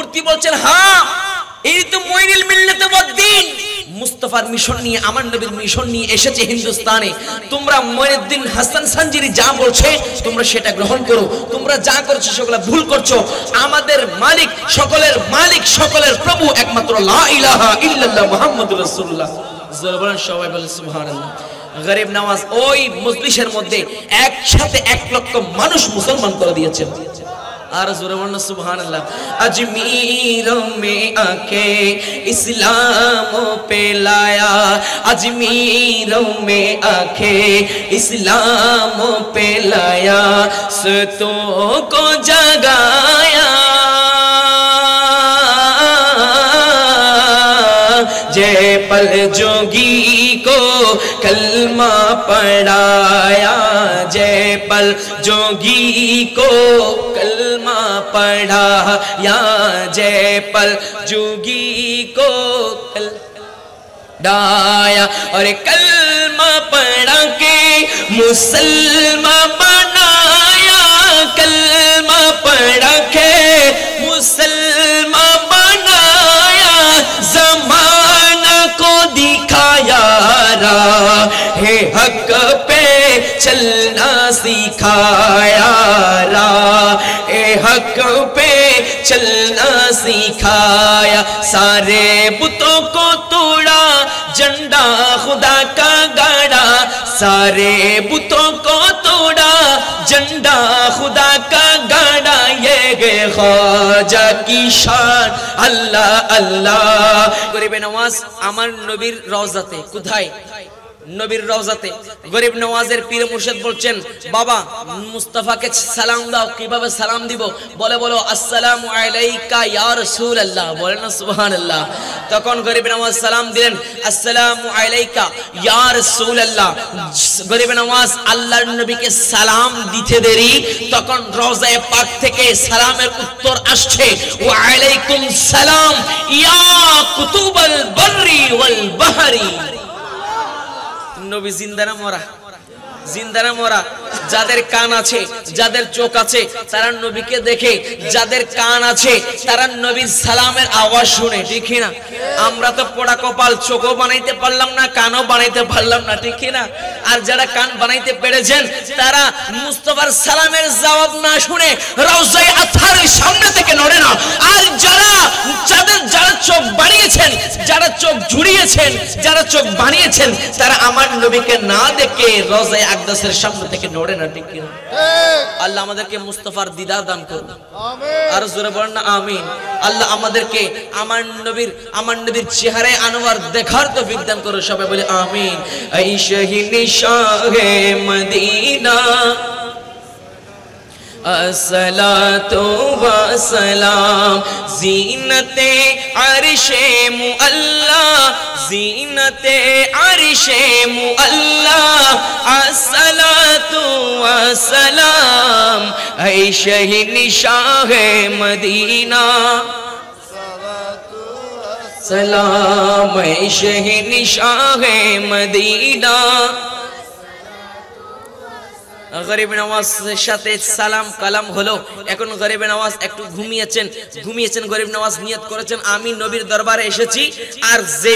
মূর্তি বলছেন হ্যাঁ এই তো মুইনুল মিল্লাত ওয়াদ্দিন মুস্তাফার মিশন নিয়ে আমার নবীর মিশন নিয়ে এসেছে হিন্দুস্তানে। তোমরা মুইনুদ্দিন হাসান সানজিরি যা বলছে তোমরা সেটা গ্রহণ করো, তোমরা যা করছো সেগুলো ভুল করছো। আমাদের মালিক সকলের প্রভু একমাত্র লা ইলাহা ইল্লাল্লাহ মুহাম্মাদুর রাসূলুল্লাহ। জোরে সবাই বলে সুবহানাল্লাহ। গরিব নওয়াজ ওই মজলিসের মধ্যে একসাথে 1 লক্ষ মানুষ মুসলমান করে দিয়েছেন। আর জোরে বলুন সুবহানাল্লাহ। अजमीर में आके इस्लाम पे लाया, अजमीर में आके इस्लाम पे लाया, सुतों को जगाया, जय पल जोगी को कलमा पढ़ाया, जय पल जोगी को कलमा पढ़ाया, जय पल जोगी को डाया, और कलमा पढ़ा के मुसलमान बनाया, कलमा पढ़ा के मुसलमान बनाया, ज़माना को दिखाया, राहे हक पे चलना सिखाया, राहे हक पे चलना सिखाया, सारे बुतों को तोड़ा, झंडा खुदा का गाड़ा, सारे बुतों को तोड़ा, झंडा खुदा का गाड़ा, ये ख्वाजा की शान अल्लाह अल्लाह। गरीब नवाज আমার নবীর রওজাতে কোথায়? নবীর রওজাতে। গরিব নওয়াজের পীর মুর্শিদ বলছেন বাবা মুস্তাফাকে সালাম দাও। কিভাবে সালাম দিব? বলো আসসালামু আলাইকা ইয়া রাসূলুল্লাহ, বলেন না সুবহানাল্লাহ। তখন গরিব নওয়াজ সালাম দিলেন আসসালামু আলাইকা ইয়া রাসূলুল্লাহ। গরিব নওয়াজ আল্লাহর নবীকে সালাম দিতে দেরি, তখন রওজায়ে পাক থেকে সালামের উত্তর আসছে ওয়া আলাইকুম সালাম ইয়া কুতুবাল বররি ওয়াল বাহরি। নবী জিন্দা না মরা? জিন্দা না মরা? যাদের কান আছে, যাদের চোখ আছে তারা নবীকে দেখে, যাদের কান আছে তারা নবীর সালামের আওয়াজ শুনে, ঠিক না? আমরা তো পোড়া কপাল, চোখও বানাইতে পারলাম না, কানও বানাইতে পারলাম না, ঠিক না? আর যারা কান বানাইতে পেরেছেন তারা মুস্তাফার সালামের জবাব না শুনে রওজায়ে আতহারের সামনে থেকে নড়ে না। আর যারা চোখ বানিয়েছেন, যারা চোখ ঝুরিয়েছেন, যারা চোখ বানিয়েছেন তারা আমার নবীকে না দেখে রওজায়ে আকদাসের সামনে থেকে নড়ে না, ঠিক না? আল্লাহ আমাদেরকে মুস্তাফার দিদার দান করুন, আমিন। আর জোরে বলেন না আমিন। আল্লাহ আমাদেরকে আমার নবীর চেহারায় আনোয়ার দেখার তৌফিক দান করুন, সবাই বলে আমিন। এই শাহিনী শাহে মদিনা अस्सलातु वस्सलाम ज़ीनते अर्शे मुअल्ला, ज़ीनते अर्शे मुअल्ला, अस्सलातु वस्सलाम ऐ शहीनी शाहे मदीना, सलाम ऐ शहीनी शाहे मदीना। গরিব নওয়াজের সাথে সালাম কালাম হলো। এখন গরিব নওয়াজ একটু ঘুমিয়েছেন। গরিব নওয়াজ নিয়ত করেছেন আমি নবীর দরবারে এসেছি, আর যে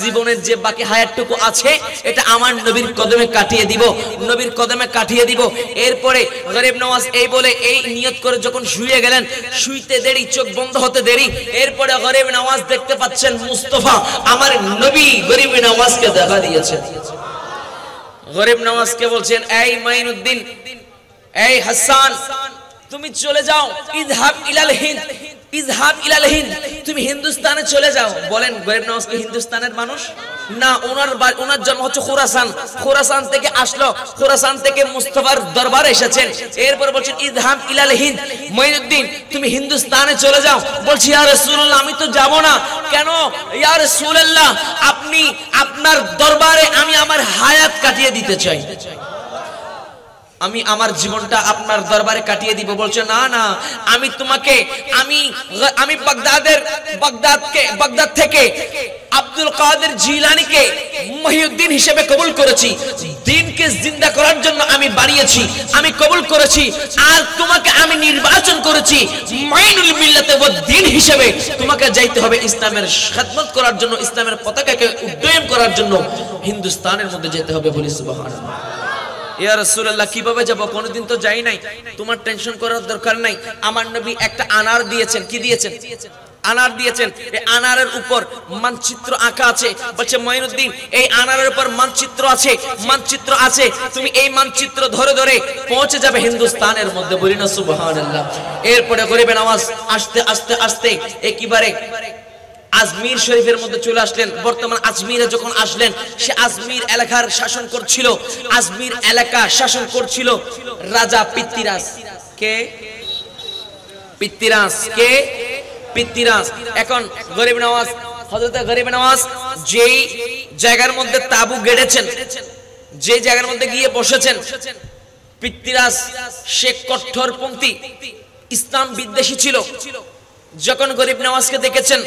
জীবনের যে বাকি হায়াতটুকু আছে এটা আমার নবীর কদমে কাটিয়ে দিব, নবীর কদমে কাটিয়ে দিব। এরপরে গরিব নওয়াজ এই বলে এই নিয়ত করে যখন শুয়ে গেলেন, শুইতে দেরি, চোখ বন্ধ হতে দেরি। এরপরে গরিব নওয়াজ দেখতে পাচ্ছেন মুস্তাফা আমার নবী গরিব নওয়াজকে দেখা দিয়েছেন। গরিব নওয়াজকে বলছেন এই মাইনুদ্দিন, এই হাসান, তুমি চলে যাও, ইযহাব ইলাল হিন্দ, ইযহাব ইলাল হিন্দ, তুমি হিন্দুস্তানে চলে যাও। বলেন গরিব নওয়াজ কি হিন্দুস্তানের মানুষ? না, ওনার জন্ম হচ্ছে খোরাসান। খোরাসান থেকে আসলো, খোরাসান থেকে মুস্তাফার দরবারে এসেছেন। এরপর বলছেন ইযহাব ইলাল হিন্দ, মাইনুদ্দিন তুমি হিন্দুস্তানে চলে যাও। বলছি ইয়া রাসূলুল্লাহ আমি তো যাব না। কেন? ইয়া রাসূলুল্লাহ আপনি আপনার দরবারে আমি আমার হায়াত কাটিয়ে দিতে চাই, আমি আমার জীবনটা আপনার দরবারে কাটিয়ে দিব। বলছে না না, আমি তোমাকে বাগদাদ থেকে আব্দুল কাদের জিলানীকে মহিউদ্দিন হিসেবে কবুল করেছি, দ্বীনকে জিন্দা করার জন্য আমি বানিয়েছি, আমি কবুল করেছি, আর তোমাকে আমি নির্বাচন করেছি মাইনুল মিল্লাতে ওয়াদ দ্বীন হিসেবে। তোমাকে যাইতে হবে ইসলামের খিদমত করার জন্য, ইসলামের পতাকাকে উড্ডয়ন করার জন্য হিন্দুস্তানের মধ্যে যেতে হবে। বলি সুবহানাল্লাহ। ইয়া রাসূলুল্লাহ, কিভাবে যাব? কোনদিন তো যাই নাই, তোমার টেনশন করার দরকার নাই। আমার নবী একটা আনার দিয়েছেন। কি দিয়েছেন? আনার দিয়েছেন। এই আনারের উপর মানচিত্র আঁকা আছে। বলছে মঈনুদ্দিন, এই আনারের উপর মানচিত্র আছে, মানচিত্র আছে, তুমি এই মানচিত্র ধরে ধরে পৌঁছে যাবে হিন্দুস্তানের মধ্যে। বলি না সুবহানাল্লাহ। এরপরে গরিবে নওয়াজ আস্তে আস্তে আস্তে একেবারে আজমির শরীফের মধ্যে চলে আসলেন। বর্তমান আজমিরে যখন আসলেন, সে আজমির এলাকার শাসন করছিল, আজমির এলাকা শাসন করছিল রাজা পৃথ্বীরাজ। কে? পৃথ্বীরাজ। কে? পৃথ্বীরাজ। এখন গরিব নওয়াজ, হযরত গরিব নওয়াজ যেই জায়গার মধ্যে তাবু গেড়েছেন, যে জায়গার মধ্যে গিয়ে বসেছেন, পৃথ্বীরাজ সে কঠোরপন্থী ইসলাম বিদ্বেষী ছিল। যখন গরিব নওয়াজকে দেখেছেন,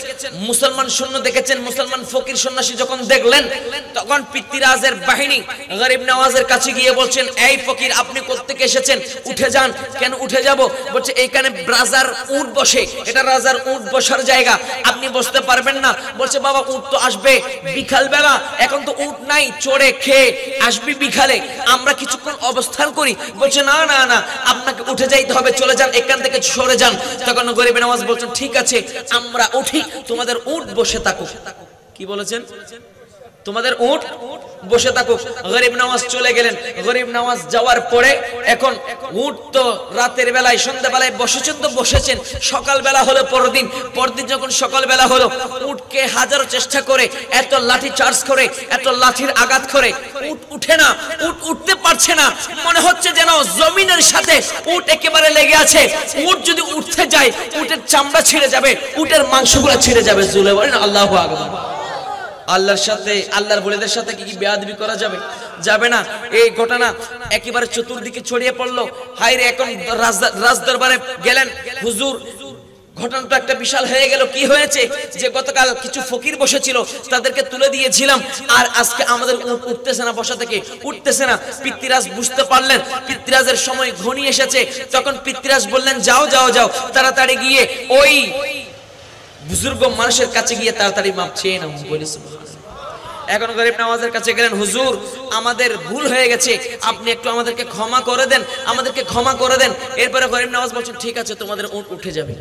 মুসলমান সৈন্য দেখেছেন, মুসলমান ফকির সন্ন্যাসী যখন দেখলেন, তখন পৃথ্বীরাজের বাহিনী গরিব নওয়াজের কাছে গিয়ে বলছেন, এই ফকির, আপনি কোত্থেকে এসেছেন? উঠে যান। কেন উঠে যাব? বলছে এইখানে রাজার উট বসে, এটা রাজার উট বসার জায়গা, আপনি বসতে পারবেন না। বলছে বাবা, উট তো আসবে বিকাল বেলা, এখন তো উট নাই, চড়ে খেয়ে আসবি বিকালে, আমরা কিছুক্ষণ অবস্থান করি। বলছে না না না, আপনাকে উঠে যাইতে হবে, চলে যান, এখান থেকে সরে যান। তখন গরিব নওয়াজ বলছেন, ঠিক আছে, আমরা উঠি, তোমাদের উট বসে থাকুক। কি বলেছেন? তোমাদের উট বসে থাকুক। গরিব নওয়াজ চলে গেলেন। গরিব নওয়াজ যাওয়ার পরে এখন উট তো রাতের বেলায়, সন্ধ্যাবেলায় বসেছেন, তো বসেছেন, সকাল বেলা হলো পরদিন, পরদিন যখন সকাল বেলা হলো, উটকে হাজারো চেষ্টা করে, এত লাঠি চার্জ করে, এত লাঠির আঘাত করে, উট উঠে না, উট উঠতে পারছে না। মনে হচ্ছে যেন জমিনের সাথে উট একেবারে লেগে আছে। উট যদি উঠতে যায়, উটের চামড়া ছিঁড়ে যাবে, উটের মাংসগুলো ছিঁড়ে যাবে। জুলে বলেন আল্লাহু আকবার। আল্লাহর সাথে, আল্লাহর বলিদের সাথে কি বেয়াদবি করা যাবে? যাবে না। এই ঘটনা একেবারে চতুর্দিকে ছড়িয়ে পড়লো। হায় রে, এখন রাজদরবারে গেলেন, হুজুর ঘটনাটা একটা বিশাল হয়ে গেল। কি হয়েছে? যে গতকাল কিছু ফকির বসেছিল, তাদেরকে তুলে দিয়েছিলাম, আর আজকে আমাদের উঠতেছে না, বসা থেকে উঠতেছে না। পৃথ্বীরাজ বুঝতে পারলেন পৃথ্বীরাজের সময় ঘনিয়ে এসেছে। তখন পৃথ্বীরাজ বললেন, যাও যাও যাও, তাড়াতাড়ি গিয়ে ওই বুজুর্গ মানুষের কাছে গিয়ে তাড়াতাড়ি মাপ চেয়ে নাও। বলি সুবহানাল্লাহ। এখন গরিব নওয়াজের কাছে গেলেন, হুজুর আমাদের ভুল হয়ে গেছে, আপনি একটু আমাদেরকে ক্ষমা করে দেন, আমাদেরকে ক্ষমা করে দেন। এরপরে গরিব নওয়াজ বলছেন, ঠিক আছে, তোমাদের উট উঠে যাবে।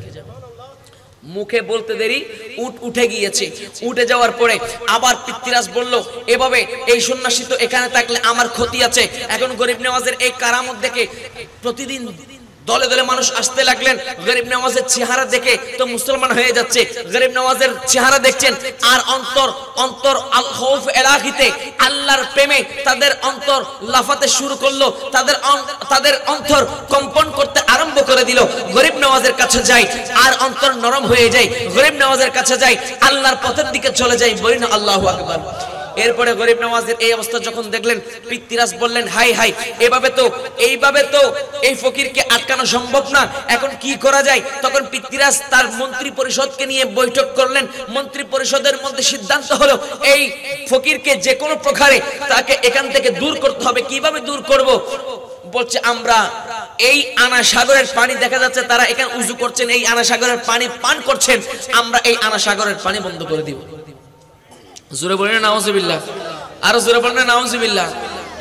মুখে বলতে দেরি, উট উঠে গিয়েছে। উঠে যাওয়ার পরে আবার পৃথ্বীরাজ বলল, এভাবে এই সন্ন্যাসী তো এখানে থাকলে আমার ক্ষতি আছে। এখন গরিব নওয়াজের এই কারামত দেখে প্রতিদিন দলে দলে মানুষ আসতে লাগলেন। গরিব নওয়াজের চেহারা দেখে তো মুসলমান হয়ে যাচ্ছে। গরিব নওয়াজের চেহারা দেখছেন, আর অন্তর অন্তর আল খৌফ এলাহিতে, আল্লাহর প্রেমে তাদের অন্তর লাফাতে শুরু করলো, তাদের অন্তর কম্পন করতে আরম্ভ করে দিল। গরিব নওয়াজের কাছে যাই, আর অন্তর নরম হয়ে যায়। গরিব নওয়াজের কাছে যাই, আল্লাহর পথের দিকে চলে যাই। বলি না আল্লাহু আকবার। এরপরে গরিব নওয়াজের এই অবস্থা যখন দেখলেন, পৃথ্বীরাজ বললেন, হাই হাই, এইভাবে তো এই ফকিরকে আটকানো সম্ভব না, এখন কি করা যায়? তখন পৃথ্বীরাজ তার মন্ত্রী পরিষদকে নিয়ে বৈঠক করলেন। মন্ত্রী পরিষদের মধ্যে সিদ্ধান্ত হলো, এই ফকিরকে যে কোনো প্রকারে তাকে এখান থেকে দূর করতে হবে। কিভাবে দূর করব? বলছে, আমরা এই আনা সাগরের পানি, দেখা যাচ্ছে তারা এখানে উজু করছেন, এই আনা সাগরের পানি পান করছেন, আমরা এই আনা সাগরের পানি বন্ধ করে দিব। জোরে বলেন নাউজুবিল্লাহ, আরো জোরে বলেন নাউজুবিল্লাহ।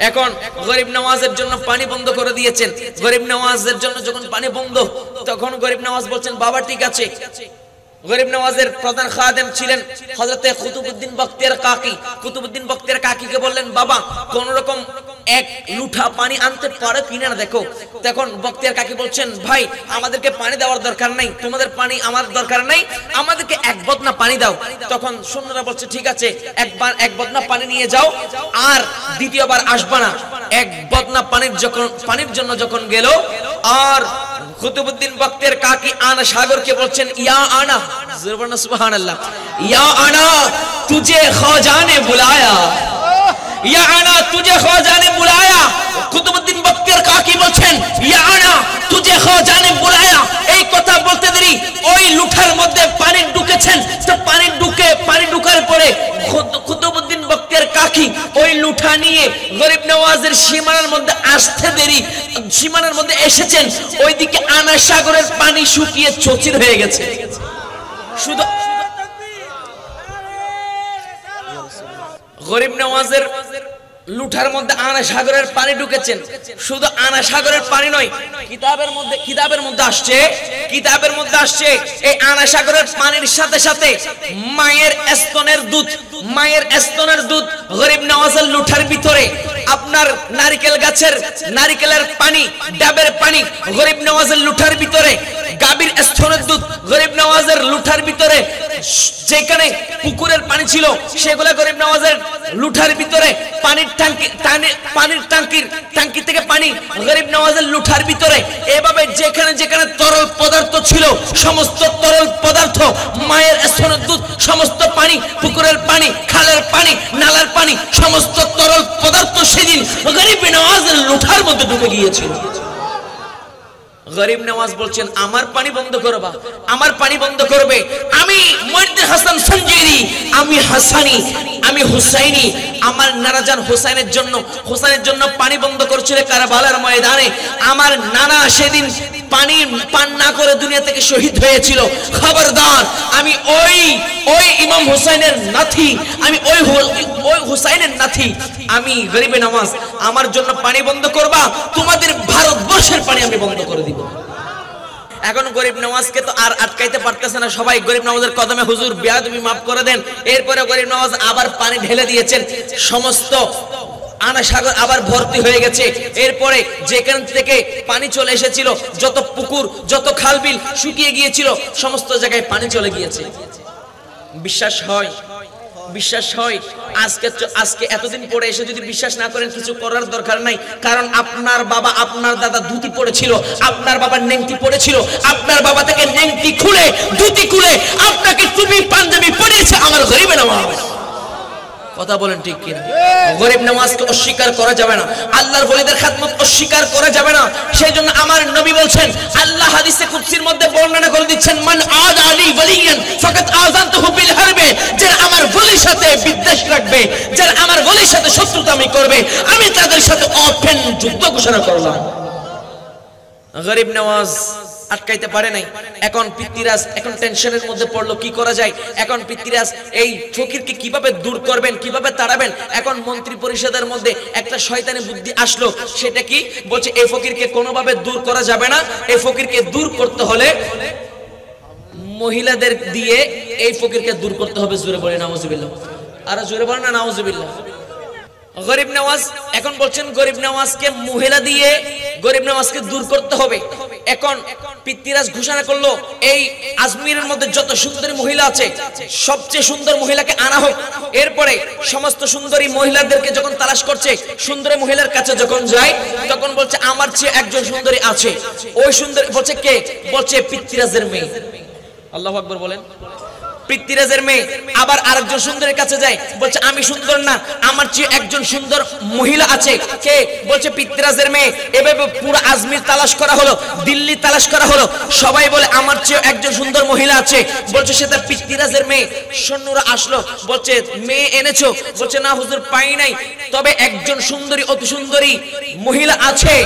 এখন গরিব নওয়াজের জন্য পানি বন্ধ করে দিয়েছেন। গরিব নওয়াজের জন্য যখন পানি বন্ধ, তখন গরিব নওয়াজ বলছেন, বাবা ঠিক আছে। গরিব নওয়াজের প্রধান খাদেম ছিলেন হযরতে কুতুবউদ্দিন বখতিয়ার কাকি। কুতুবউদ্দিন বখতিয়ার কাকিকে বললেন, বাবা কোন রকম এক লুঠা পানি আনতে পারো কিনা দেখো। তখন বখতিয়ার কাকি বলছেন, ভাই আমাদেরকে পানি দেওয়ার দরকার নাই, তোমাদের পানি আমার দরকার নাই, আমাদেরকে এক বদনা পানি দাও। তখন সৈন্যরা বলছে, ঠিক আছে, এক বদনা পানি নিয়ে যাও, আর দ্বিতীয়বার আসবা না। এক বদনা পানির জন্য যখন গেল, আর কুতুবউদ্দিন বখতিয়ার কাকি আনা সাগরকে বলছেন, ইয়া আনা, সুবহানাল্লাহ, ইয়া আনা তুঝে খ্বাজা ने बुलाया, ইয়া আনা তুঝে খ্বাজা ने बुलाया। কুতুবউদ্দিন বখতিয়ার কাকি বলছেন, ইয়া আনা তুঝে খ্বাজা ने बुलाया। এই কথা বলতে দেরি ওই লুঠার মধ্যে পানি ঢুকেছেন। তো পানি ঢুকার পরে কুতুবউদ্দিন বখতিয়ার কাকি লুঠা নিয়ে গরিব নওয়াজের সীমানার মধ্যে আসতে দেরি, সীমানার মধ্যে এসেছেন, ওইদিকে আনা সাগরের পানি শুকিয়ে চচির হয়ে গেছে। শুধু গরিব নওয়াজের লুঠার মধ্যে আনা সাগরের পানি ঢুকেছেন। শুধু আনা সাগরের পানি নয়, কিতাবের মধ্যে আসছে এই আনা সাগরের পানির সাথে সাথে মায়ের স্তনের দুধ গরিব নওয়াজের লুঠার ভিতরে, আপনার নারকেল গাছের নারকেলের পানি, ডাবের পানি গরিব নওয়াজের লুঠার ভিতরে, গাভীর স্তনের দুধ গরিব নওয়াজের লুঠার ভিতরে, যেখানে পুকুরের পানি ছিল সেগুলো গরিব নওয়াজের লুঠার ভিতরে, পানির ট্যাঙ্কি থেকে পানি গরিব নওয়াজের লুঠার ভিতরে, এভাবে যেখানে যেখানে তরল পদার্থ ছিল সমস্ত তরল পদার্থ, মায়ের স্তনের দুধ, সমস্ত পানি, পুকুরের পানি, খালের পানি, নালার পানি, সমস্ত তরল পদার্থ সেদিন গরিব নওয়াজের লুঠার মধ্যে ঢুকে গিয়েছিল। গরিব নওয়াজ বলছেন আমার পানি বন্ধ করবা, আমার পানি বন্ধ করবে। আমি মুইনুদ্দিন হাসান সঞ্জীরি, আমি হাসানি, আমি হুসাইনি, আমার নানাজান হুসাইনের জন্য পানি বন্ধ করছিল কারবালার ময়দানে। আমার নানা সেদিন পানি পান না করে দুনিয়া থেকে শহীদ হয়েছিল। খবরদার, আমি ওই ইমাম হুসাইনের নাতি, আমি ওই হুসাইনের নাতি, আমি গরিবে নওয়াজ, আমার জন্য পানি বন্ধ করবা, তোমাদের ভারতবর্ষের পানি আমি বন্ধ করে দিব। এখন গরিব নওয়াজকে তো আর আটকাইতে পারতেছে না সবাই। গরিব নওয়াজের কদমে হুজুর বেয়াদবি মাফ করে দেন। এরপরে গরিব নওয়াজ আবার পানি ঢেলে দিয়েছেন, সমস্ত আনা সাগর আবার ভর্তি হয়ে গেছে। এরপরে যেখান থেকে পানি চলে এসেছিল, যত পুকুর, যত খালবিল শুকিয়ে গিয়েছিল, সমস্ত জায়গায় পানি চলে গিয়েছে। বিশ্বাস হয় আজকে এতদিন পরে এসে যদি বিশ্বাস না করেন, কিছু করার দরকার নাই। কারণ আপনার বাবা, আপনার দাদা ধুতি পড়েছিল, আপনার বাবা নেংটি পড়েছিল, আপনার বাবা থেকে নেংটি খুলে, ধুতি খুলে আপনাকে টুপি পাঞ্জাবি পরিয়েছে আমার গরিবে নওয়াজ। কথা বলেন ঠিক কিনা? গরিব নওয়াজকে অস্বীকার করা যাবে না, আল্লাহর ওলিদের খেদমত অস্বীকার করা যাবে না। সেই জন্য আমার নবী বলছেন, আল্লাহ হাদিসে কুদসির মধ্যে বর্ণনা করে দিচ্ছেন, মান আদা আলী ওয়ালিয়ান ফাকাত আযানতুহু বিল হারবে, যারা আমার ওলির সাথে বিদ্বেষ রাখবে, যারা আমার ওলির সাথে শত্রুতামি করবে, আমি তাদের সাথে ওপেন যুদ্ধ ঘোষণা করলাম। গরিব নওয়াজ আটকাইতে পারে নাই। এখন পিতৃরাজ এখন টেনশনের মধ্যে পড়লো, কি করা যায়। এখন পিতৃরাজ এই ফকিরকে কিভাবে দূর করবেন, কিভাবে তাড়াবেন। এখন মন্ত্রী পরিষদের মধ্যে একটা শয়তানি বুদ্ধি আসলো। সেটা কি? বলছে এই ফকিরকে কোনোভাবে দূর করা যাবে না, এই ফকিরকে দূর করতে হলে মহিলাদের দিয়ে এই ফকিরকে দূর করতে হবে। জোরে বলে নাউজুবিল্লাহ, আর জোরে বলে না নাউজুবিল্লাহ। গরিব নওয়াজ এখন বলছেন গরিব নওয়াজকে মহিলা দিয়ে গরিব নওয়াজকে দূর করতে হবে। এখন পিতৃরাজ ঘোষণা করলো, এই আজমিরের মধ্যে যত সুন্দরী মহিলা আছে সবচেয়ে সুন্দর মহিলাকে আনা হোক। এরপরে সমস্ত সুন্দরী মহিলাদেরকে যখন তালাশ করছে, সুন্দরী মহিলার কাছে যখন যায়, তখন বলছে আমার চেয়ে একজন সুন্দরী আছে। ওই সুন্দরী বলছে কে? বলছে পিতৃরাজের মেয়ে। আল্লাহু আকবার বলেন। পিতৃরাজের মেয়ে আবার আরেকজন সুন্দরের কাছে যায়, বলছে আমি সুন্দর না, আমার চেয়ে একজন সুন্দর মহিলা আছে। কে? বলছে পিতৃরাজের মেয়ে। এভাবে পুরো আজমির তালাশ করা হলো, দিল্লি তালাশ করা হলো, সবাই বলে আমার চেয়ে একজন সুন্দর মহিলা আছে। বলছে সেটা পিতৃরাজের মেয়ে। সৈন্যরা আসলো, বলছে মেয়ে এনেছো? বলছে না হুজুর, পাই নাই, তবে একজন সুন্দরী, অতি সুন্দরী মহিলা আছে।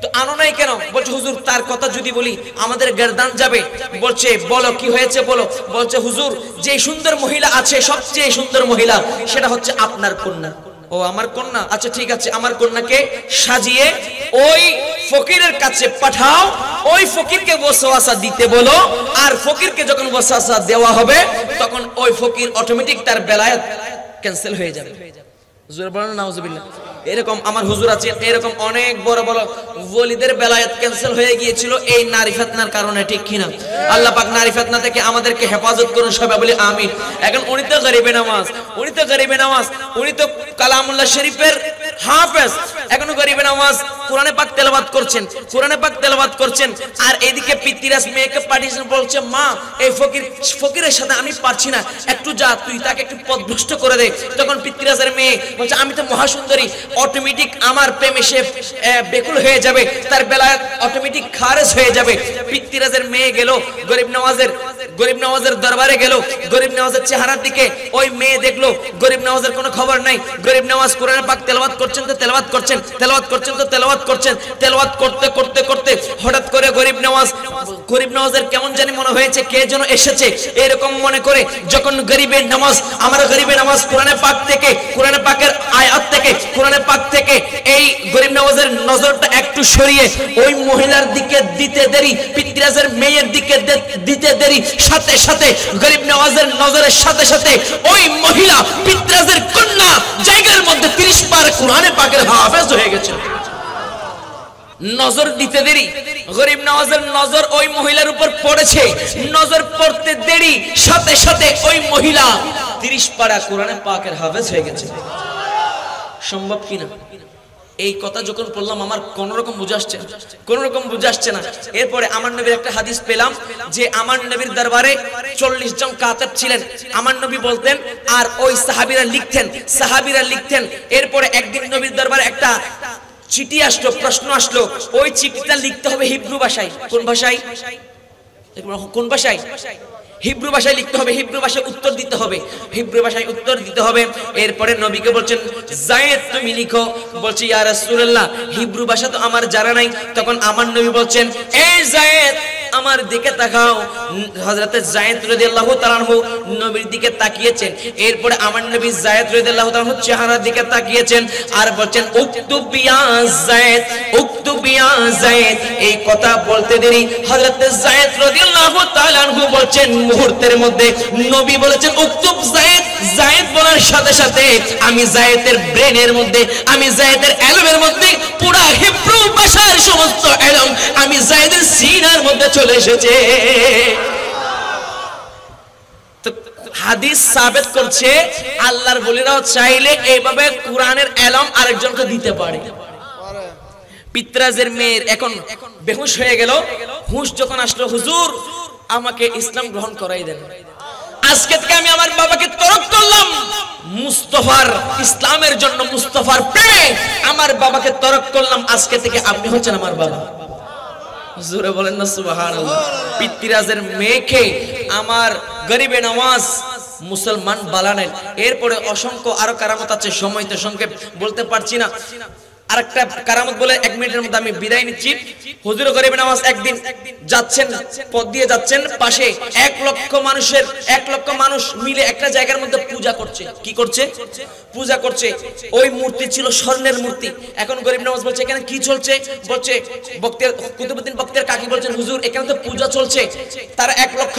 তো আনো নাই কেন? বলছে হুজুর তার কথা যদি বলি আমাদের গর্দান যাবে। বলছে বলো কি হয়েছে বলো। বলছে হুজুর যে সুন্দর মহিলা আছে, সবচেয়ে সুন্দর মহিলা, সেটা হচ্ছে আপনার কন্যা। ও আমার কন্যা? আচ্ছা ঠিক আছে, আমার কন্যাকে সাজিয়ে ওই ফকিরের কাছে পাঠাও, ওই ফকিরকে ওয়াসওয়াসা দিতে বলো, আর ফকিরকে যখন ওয়াসওয়াসা দেওয়া হবে তখন ওই ফকির অটোমেটিক তার বেলায়েত ক্যান্সেল হয়ে যাবে। জোরে বলেন নাউজুবিল্লাহ। এরকম আমার হুজুর আছে, এরকম অনেক বড় বড় ওলিদের বেলায়েত ক্যান্সেল হয়ে গিয়েছিল এই নারী ফিতনার কারণে, ঠিক কিনা? আল্লাহ পাক নারী ফিতনা থেকে আমাদেরকে হেফাজত করুন, সবাই বলি আমিন। এখন উনি তো গরিবে নামাজ, উনি তো কালামুল্লাহ শরীফের হাফেজ, এখন গরিবে নামাজ কোরআনে পাক তেলাওয়াত করছেন, কোরআনে পাক তেলাওয়াত করছেন, আর এদিকে পিতৃরাজ মেয়েকে পাঠিয়েছেন, বলছে মা এই ফকিরের সাথে আমি পারছি না, একটু যা তুই তাকে একটু পথভ্রষ্ট করে দে। তখন পিতৃরাজের মেয়ে বলছে আমি তো মহাসুন্দরী, অটোমেটিক আমার প্রেমে সে বেকুল হয়ে যাবে, তার বেলায় অটোমেটিক খারেজ হয়ে যাবে। পিতৃরাজের মেয়ে গেল গরিব নওয়াজের দরবারে গেল, গরিব নওয়াজের চেহারার দিকে ওই মেয়ে দেখলো, গরিব নওয়াজের কোনো খবর নাই। গরিব নওয়াজ কোরআন পাক তেলাওয়াত করছেন তো তেলাওয়াত করছেন, তেলাওয়াত করছেন তো তেলাওয়াত করছেন, তেলাওয়াত করতে করতে করতে হঠাৎ করে গরিব নওয়াজের কেমন জানি মনে হয়েছে কে যেন এসেছে, এরকম মনে করে যখন গরিবের নামাজ কোরআনে পাক থেকে, কোরআনে পাকের আয়াত থেকে, কোরআনে পাক থেকে এই গরিব নওয়াজের নজরটা একটু সরিয়ে ওই মহিলার দিকে দিতে দেরি, পিতৃরাজের মেয়ের দিকে দিতে দেরি, সাথে সাথে গরিব নওয়াজের নজরের সাথে সাথে ওই মহিলা পিতৃরাজের কন্যা জায়গার মধ্যে 30 বার কোরআনে পাকের হাফেজ হয়ে গেছে। নজর দিতে দেরি, গরিব নওয়াজের নজর ওই মহিলার উপর পড়েছে, নজর পড়তে দেরি, সাথে সাথে ওই মহিলা 30 পারা কোরআনে পাকের হাফেজ হয়ে গেছে। সম্ভব কিনা? এই কথা যখন বললাম আমার কোন রকম বুঝে আসছে না। এরপরে আমার নবীর একটা হাদিস পেলাম যে আমার নবীর দরবারে 40 জন কাতাব ছিলেন, আমার নবী বলতেন আর ওই সাহাবীরা লিখতেন। এরপরে একদিন নবীর দরবারে একটা চিঠি আসলো, প্রশ্ন আসলো, ওই চিঠিটা লিখতে হবে হিব্রু ভাষায়। কোন ভাষায়? হিব্রু ভাষায় লিখতে হবে, হিব্রু ভাষায় উত্তর দিতে হবে। এরপরে নবীকে বলছেন যায়েদ তুমি লিখো। বলছে ইয়া রাসূলুল্লাহ হিব্রু ভাষা তো আমার জানা নাই। তখন আমার নবী বলছেন এই যায়েদ আমার দিকে তাকাও। হযরতে যায়েদ রাদিয়াল্লাহু তাআলা আনহু নবীর দিকে তাকিয়েছেন। এরপরে আমার নবী যায়েদ রাদিয়াল্লাহু তাআলা আনহু চেহারার দিকে তাকিয়েছেন আর বলছেন উকতুব ইয়া যায়েদ। এই কথা বলতে দেরি হযরতে যায়েদ রাদিয়াল্লাহু তাআলা আনহু বলছেন মুহূর্তের মধ্যে নবী বলেছেন উকতুব যায়েদ বলার সাথে সাথে আমি যায়েদের ব্রেনের মধ্যে, আমি যায়েদের এলমের মধ্যে পুরো হিব্রু ভাষার সমস্ত এলম আমি যায়েদের সিনার মধ্যে চলে এসেছে। তো হাদিস সাবিত করছে আল্লাহর ওলিরাও চাইলে এইভাবে কোরআনের এলম আরেকজনকে দিতে পারে। পিতৃরাজের মেয়ের এখন বেহুশ হয়ে গেল, হুঁশ যখন আসলো হুজুর আমাকে ইসলাম গ্রহণ করাই দেন, আজকে থেকে আমি আমার বাবাকে তরক করলাম মুস্তাফার ইসলামের জন্য, মুস্তাফার প্রেমে আমার বাবাকে তরক করলাম, আজকে থেকে আপনি হচ্ছেন আমার বাবা। হুজুরে বলেন না সুবহানাল্লাহ। পিতৃরাজের মেয়েকে আমার গরিবে নওয়াজ মুসলমান বানালেন। এরপরে অসংখ্য আরো কারামত আছে, সময় তো সংক্ষেপ বলতে পারছি না। আরেকটা কারামত বলে 1 মিনিটের মধ্যে আমি বিদায় নিচ্ছি। হুজুর গরিবে নওয়াজ একদিন যাচ্ছেন, পথ দিয়ে যাচ্ছেন, পাশে 1 লক্ষ মানুষ মিলে একটা জায়গার মধ্যে পূজা করছে। কি করছে? পূজা করছে। ওই মূর্তি ছিল স্বর্ণের মূর্তি। এখন গরিব নওয়াজ বলছে এখানে কি চলছে? বলছে কুতুবউদ্দিন বক্তিয়ার কাকি বলছেন হুজুর এখানে তো পূজা চলছে, তারা 1 লক্ষ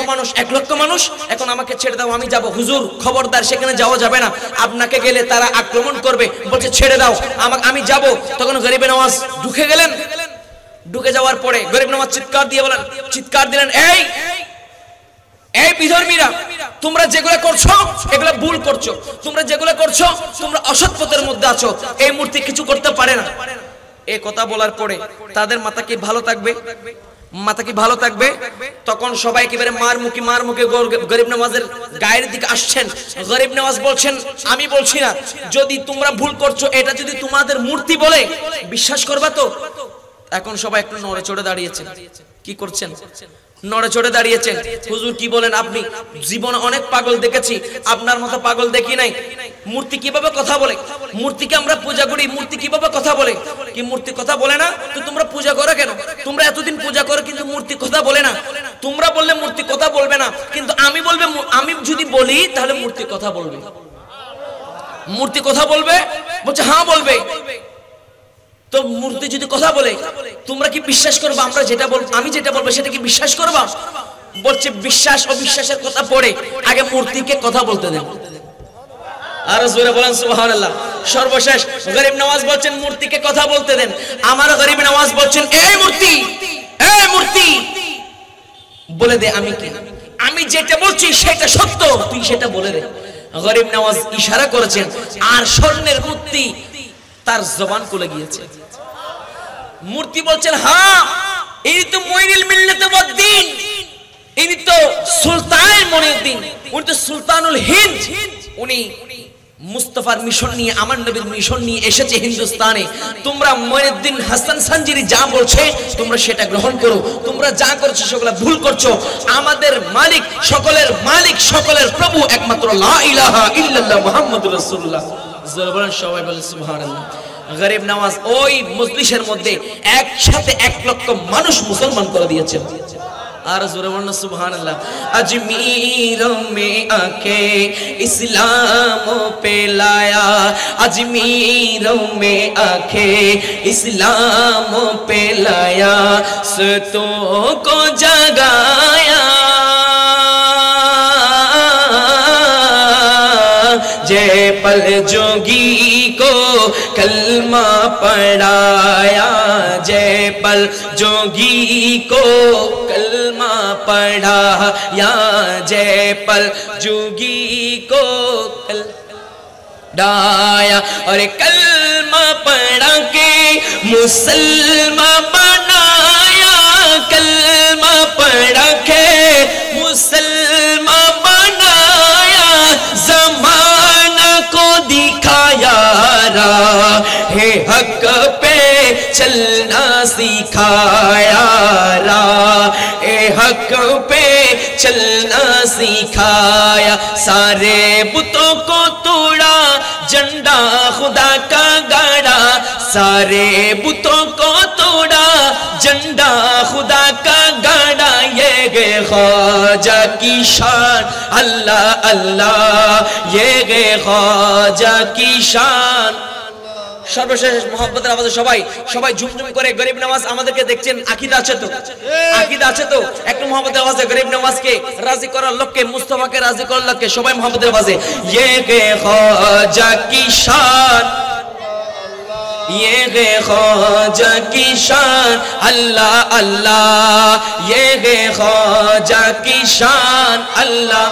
মানুষ, এখন আমাকে ছেড়ে দাও আমি যাব। হুজুর খবরদার সেখানে যাওয়া যাবে না, আপনাকে গেলে তারা আক্রমণ করবে। বলছে ছেড়ে দাও আমি যাব। তখন গরিবে নওয়াজ ঢুকে গেলেন। ঢুকে যাওয়ার পরে গরিব নওয়াজ চিৎকার দিলেন এই বিধর্মীরা তোমরা যেগুলো করছো এগুলো ভুল করছো, তোমরা যেগুলো করছো তোমরা অসৎ পথের মধ্যে আছো, এই মূর্তি কিছু করতে পারে না। এই কথা বলার পরে তাদের মাথা কি ভালো থাকবে? তখন সবাই একেবারে মার মুখে গরিব নওয়াজের গায়ের দিকে আসছেন। গরিব নওয়াজ বলছেন আমি বলছি না, যদি তোমরা ভুল করছো এটা যদি তোমাদের মূর্তি বলে বিশ্বাস করবা তো? এখন সবাই একটু নড়ে চড়ে দাঁড়িয়েছেন। কি করছেন? নড়ে চড়ে দাঁড়িয়েছেন। হুজুর কি বলেন আপনি? জীবনে অনেক পাগল দেখেছি, আপনার মতো পাগল দেখি নাই। মূর্তি কিভাবে কথা বলে? মূর্তিকে আমরা পূজা করি, মূর্তি কিভাবে কথা বলে? কি মূর্তি কথা বলে না? তো তোমরা পূজা করো কেন? তোমরা এতদিন পূজা করো কিন্তু মূর্তি কথা বলে না। তোমরা বললে মূর্তি কথা বলবে না, কিন্তু আমি যদি বলি তাহলে মূর্তি কথা বলবে। মূর্তি কথা বলবে? বলছে হ্যাঁ বলবে। তো মূর্তি যদি কথা বলে তোমরা কি বিশ্বাস করবে? আমি যেটা বলবো সেটা কি বিশ্বাস করবা? বলছে বিশ্বাস অবিশ্বাসের কথা পড়ে আগে মূর্তিকে কথা বলতে দেন। আর জোরে বলেন সুবহানাল্লাহ। সর্বশেষ গরিব নওয়াজ বলছেন মূর্তিকে কথা বলতে দেন। আমার গরিব নওয়াজ বলছেন এই মূর্তি বলে দে আমি যেটা বলছি সেটা সত্য, তুই সেটা বলে দে। গরিব নওয়াজ ইশারা করেছেন আর স্বর্ণের মূর্তি তার জবান খুলে গিয়েছে। মূর্তি বলছেন হ্যাঁ ইনি তো মঈনুল মিল্লাত ওয়াদ্দিন, ইনি তো সুলতান মঈনুদ্দিন, উনি তো সুলতানুল হিন্দ, উনি মুস্তাফার মিশন নিয়ে আমার নবীর মিশন নিয়ে এসেছে হিন্দুস্তানে। তোমরা মঈনুদ্দিন হাসান সানজিরি যা বলছে তোমরা সেটা গ্রহণ করো, তোমরা যা করছো সেগুলো ভুল করছো। আমাদের মালিক, সকলের মালিক, সকলের প্রভু একমাত্র লা ইলাহা ইল্লাল্লাহ মুহাম্মাদুর রাসূলুল্লাহ। সবাই বলেন সুবহানাল্লাহ। গরিব নওয়াজ ওই মজলিসের মধ্যে একসাথে 1 লক্ষ মানুষ মুসলমান করে দিয়েছেন। আর জোরে বলুন সুবহানাল্লাহ। अजमीर में आके इस्लाम पे लाया, अजमीर में आके इस्लाम पे लाया, सुतों को जगाया, जय पल जोगी को कलमा पढ़ाया, जय पल जोगी को कलमा पढ़ाया, जय पल जोगी को डाया, और कलमा पढ़ा के मुसलमान बनाया, कलमा पढ़ा के मुसलमान बनाया, ज़माना को दिखाया, राहे हक पे चलना सिखाया, राहे हक पे चलना सिखाया, सारे बुतों को तोड़ा, झंडा खुदा का गाड़ा, सारे बुतों को तोड़ा, झंडा खुदा का गाड़ा, ये गे ख्वाजा की शान, अल्लाह अल्लाह, ये गे ख्वाजा की शान। সর্বশেষ মোহাম্মদের আওয়াজে সবাই সবাই ঝুমঝুম করে গরিব নওয়াজ আমাদেরকে দেখছেন, আকীদা আছে তো? আকীদা আছে তো? একটু মোহাম্মদের আওয়াজে গরিব নওয়াজকে রাজি করার লক্ষ্যে, মুস্তাফাকে রাজি করার লক্ষ্যে সবাই মোহাম্মদের আওয়াজে ये गे ख्वाजा की शान, ये गे ख्वाजा की शान, अल्लाह अल्लाह, ये गे ख्वाजा की शान, अल्लाह।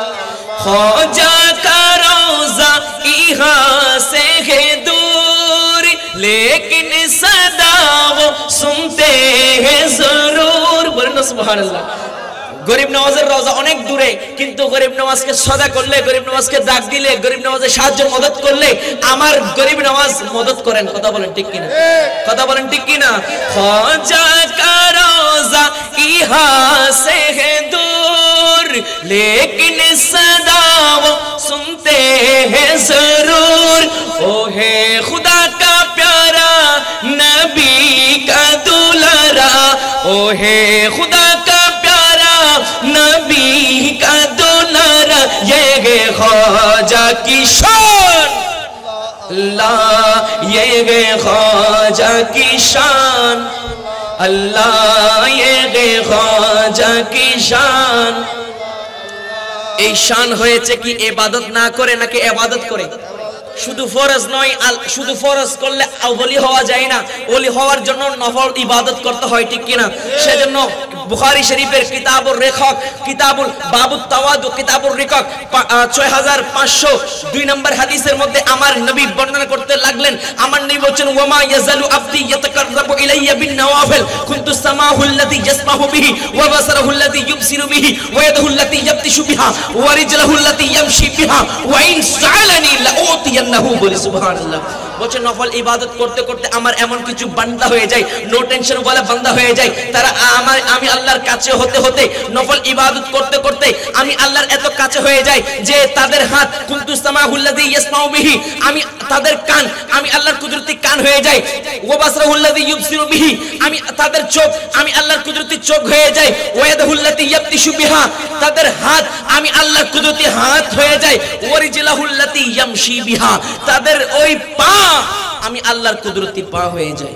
ख्वाजा का रोजा यहाँ से है दूर, लेकिन सदा वो सुनते हैं जरूर, बोलो सुभानअल्लाह। गरीब नवाजेर रोजा अनेक दूरे, किन्तु गरीब नवाजके सदा करले, गरीब नवाजके डाक दिले, गरीब नवाजेर साहाज्य मदद करले आमार गरीब नवाज मदद करेन। कथा बोलेन ठीक किना? कथा बोलेन ठीक किना? ख्वाजा का रोजा यहाँ से है दूर, लेकिन सदा वो सुनते हैं जरूर, ओ है खुदा का प्यारा, नबी का दुलारा, ओ है खुदा का प्यारा, नबी का दुलारा, ये गे ख्वाजा की शान, अल्लाह, ये गे ख्वाजा की शान, अल्लाह, ये गे ख्वाजा की शान। এই শান হয়েছে কি ইবাদত না করে নাকি ইবাদত করে? শুধু ফরজ নয়, শুধু ফরজ করলে ওলি হওয়া যায় না, ওলি হওয়ার জন্য নফল ইবাদত করতে হয়, ঠিক কিনা? সেজন্য বুখারী শরীফের কিতাবুর রিকাক, কিতাবুল বাবুত তাওয়াদু, কিতাবুর রিকাক 6502 নম্বর হাদিসের মধ্যে আমার নবী বর্ণনা করতে লাগলেন। আমার নবী বলেন ওয়ামা ইয়াজালু আবদি ইয়াতাকাররাবু ইলাইয়া বিন নওয়াফিল কুনতু সামাহু আল্লাযী ইয়াসমাহু বিহি ওয়া বাসারহু আল্লাযী ইউবসিরু বিহি ওয়া ইয়াদুহু আল্লাতী ইয়াবতিশু বিহা ওয়া রিজলুহু আল্লাতী ইয়ামশি বিহা ওয়া ইন সাআলানি লাউতিয়ান্নাহু, বলি সুবহানাল্লাহ। বলছে নফল ইবাদত করতে করতে আমার এমন কিছু বান্দা হয়ে যায়, নো টেনশন ওয়ালা বান্দা হয়ে যায়, তারা আমি আল্লাহর কাছে হতে হতে, নফল ইবাদত করতে করতে আমি আল্লাহর এত কাছে হয়ে যাই যে তাদের হাত কুনতু সামাহুল্লাযী ইয়াসমাউ বিহি, আমি তাদের কান, আমি আল্লাহর কুদরতি কান হয়ে যাই, ওয়া বাসরাহুল্লাযী ইউবসিরু বিহি, আমি তাদের চোখ, আমি আল্লাহর কুদরতি চোখ হয়ে যাই, ওয়া ইয়াদুহুল্লাতী ইয়াবতিশু বিহা, তাদের হাত, আমি আল্লাহর কুদরতি হাত হয়ে যাই, ওয়া রিজলুহুল্লাতী ইয়ামশি বিহা, তাদের ওই পা, আমি আল্লাহর কুদরতি পা হয়ে যাই।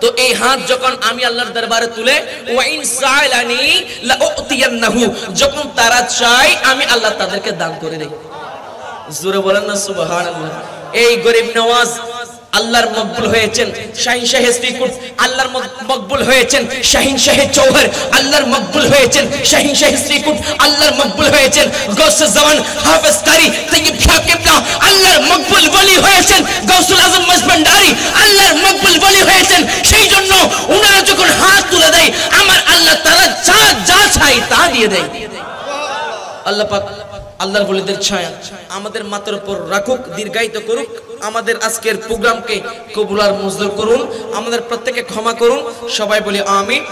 তো এই হাত যখন আমি আল্লাহর দরবারে তুলে, ওয়া ইন সাআলানি লাউতিয়ান্নাহু, যখন তারা চায় আমি আল্লাহ তাদেরকে দান করে দেই। জোরে বলেন না সুবহানাল্লাহ। এই গরিব নওয়াজ আল্লাহর মকবুল হয়েছেন শাহিন শাহে শ্রীকুট, আল্লাহর মকবুল হয়েছেন শাহিন শাহে চৌহর, আল্লাহর মকবুল হয়েছেন শাহিন শাহে শ্রীকুট, আল্লাহর মকবুল হয়েছেন গৌসে জামান হাফেজ কারি তৈয়ব শাহ কিবলা, আল্লাহর মকবুল ওলি হয়েছেন গৌসুল আজম মজভান্ডারি, আল্লাহর মকবুল ওলি হয়েছেন। সেই জন্য ওনারা যখন হাত তুলে দেয় আমার আল্লাহ তাআলা যা যা চাই তা দিয়ে দেয়। আল্লাহ পাক আল্লাহর ওলিদের ছায়া আমাদের মাথার উপর রাখুক, দীর্ঘায়িত করুক। আমাদের আজকের প্রোগ্রামকে কবুল আর মঞ্জুর করুন, আমাদের প্রত্যেককে ক্ষমা করুন। সবাই বলি আমিন।